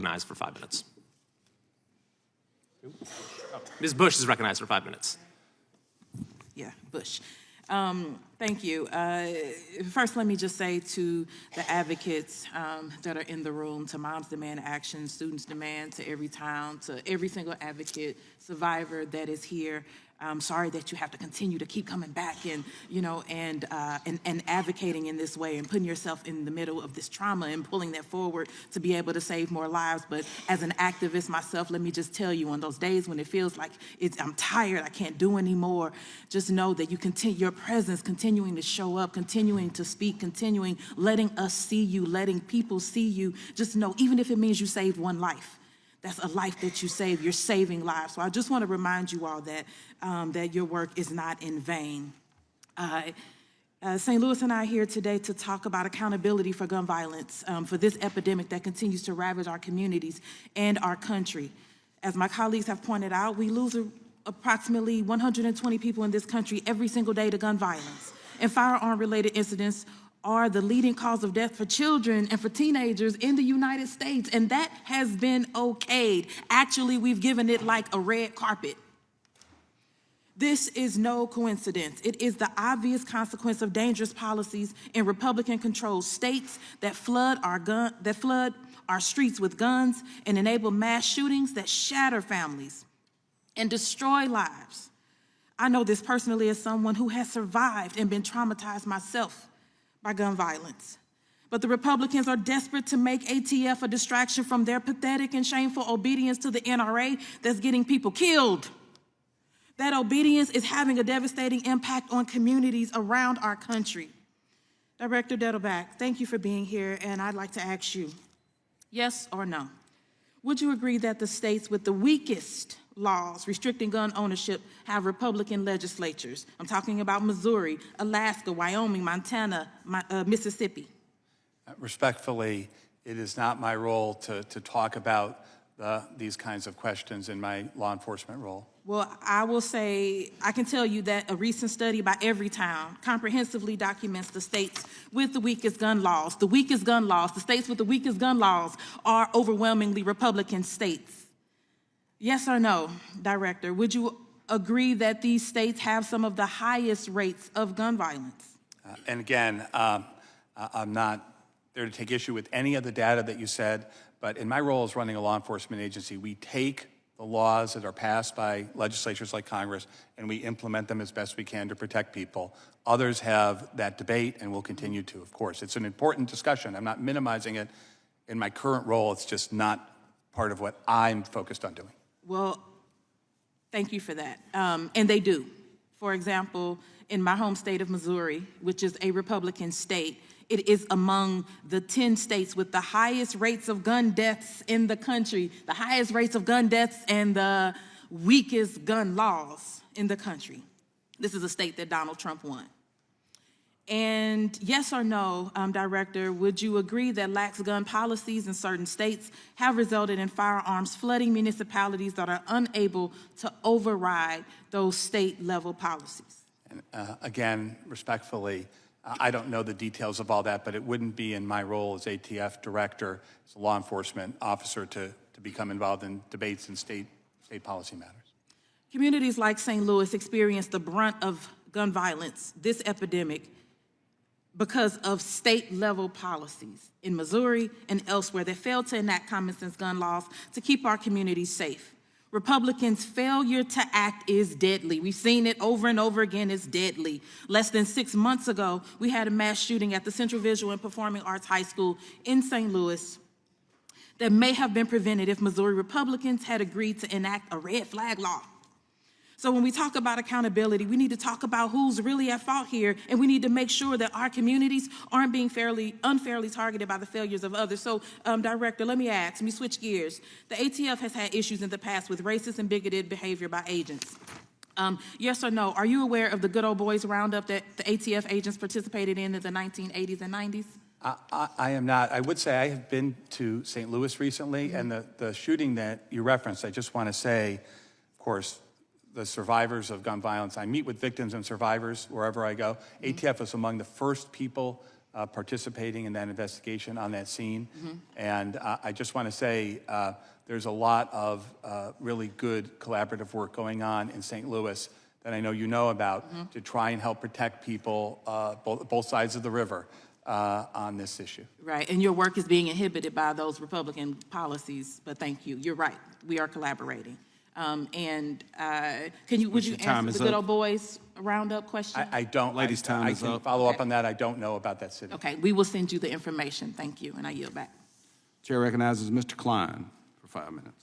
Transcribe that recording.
Recognized for 5 minutes. Ms. Bush is recognized for 5 minutes. Yeah, Bush. Thank you. First, let me just say to the advocates that are in the room, to Moms Demand Action, Students Demand, to every town, to every single advocate, survivor that is here, I'm sorry that you have to continue to keep coming back and, and advocating in this way and putting yourself in the middle of this trauma and pulling that forward to be able to save more lives. But as an activist myself, let me just tell you, on those days when it feels like I'm tired, I can't do anymore, just know that your presence, continuing to show up, continuing to speak, continuing, letting us see you, letting people see you, just know, even if it means you saved one life, that's a life that you save. You're saving lives. So I just want to remind you all that that your work is not in vain. St. Louis and I are here today to talk about accountability for gun violence, for this epidemic that continues to ravage our communities and our country. As my colleagues have pointed out, we lose approximately 120 people in this country every single day to gun violence. And firearm-related incidents are the leading cause of death for children and for teenagers in the United States, and that has been okayed. Actually, we've given it like a red carpet. This is no coincidence. It is the obvious consequence of dangerous policies in Republican-controlled states that flood our streets with guns and enable mass shootings that shatter families and destroy lives. I know this personally as someone who has survived and been traumatized myself by gun violence. But the Republicans are desperate to make ATF a distraction from their pathetic and shameful obedience to the NRA that's getting people killed. That obedience is having a devastating impact on communities around our country. Director Dettelbach, thank you for being here, and I'd like to ask you, yes or no, would you agree that the states with the weakest laws restricting gun ownership have Republican legislatures? I'm talking about Missouri, Alaska, Wyoming, Montana, Mississippi. Respectfully, it is not my role to talk about these kinds of questions in my law enforcement role. Well, I will say, I can tell you that a recent study by Everytown comprehensively documents the states with the weakest gun laws. The weakest gun laws, the states with the weakest gun laws are overwhelmingly Republican states. Yes or no, Director, would you agree that these states have some of the highest rates of gun violence? And again, I'm not there to take issue with any of the data that you said, but in my role as running a law enforcement agency, we take the laws that are passed by legislatures like Congress and we implement them as best we can to protect people. Others have that debate and will continue to, of course. It's an important discussion. I'm not minimizing it. In my current role, it's just not part of what I'm focused on doing. Well, thank you for that. And they do. For example, in my home state of Missouri, which is a Republican state, it is among the 10 states with the highest rates of gun deaths in the country, the highest rates of gun deaths and the weakest gun laws in the country. This is a state that Donald Trump won. And yes or no, Director, would you agree that lax gun policies in certain states have resulted in firearms flooding municipalities that are unable to override those state-level policies? And again, respectfully, I don't know the details of all that, but it wouldn't be in my role as ATF director, as a law enforcement officer, to become involved in debates in state policy matters. Communities like St. Louis experience the brunt of gun violence, this epidemic, because of state-level policies in Missouri and elsewhere that fail to enact common-sense gun laws to keep our communities safe. Republicans' failure to act is deadly. We've seen it over and over again. It's deadly. Less than 6 months ago, we had a mass shooting at the Central Visual and Performing Arts High School in St. Louis that may have been prevented if Missouri Republicans had agreed to enact a red flag law. So when we talk about accountability, we need to talk about who's really at fault here, and we need to make sure that our communities aren't being unfairly targeted by the failures of others. So, Director, let me switch gears. The ATF has had issues in the past with racist and bigoted behavior by agents. Yes or no, are you aware of the Good Old Boys Roundup that the ATF agents participated in the 1980s and 90s? I am not. I would say I have been to St. Louis recently, and the shooting that you referenced, I just want to say, of course, the survivors of gun violence. I meet with victims and survivors wherever I go. ATF was among the first people participating in that investigation on that scene. And I just want to say there's a lot of really good collaborative work going on in St. Louis that I know you know about to try and help protect people both sides of the river on this issue. Right, and your work is being inhibited by those Republican policies, but thank you. You're right, we are collaborating. Would you time answer is the good up. old boys roundup question? I don't. Ladies' time is I can up. follow up on that. I don't know about that city. Okay, we will send you the information. Thank you, and I yield back. Chair recognizes Mr. Klein for 5 minutes.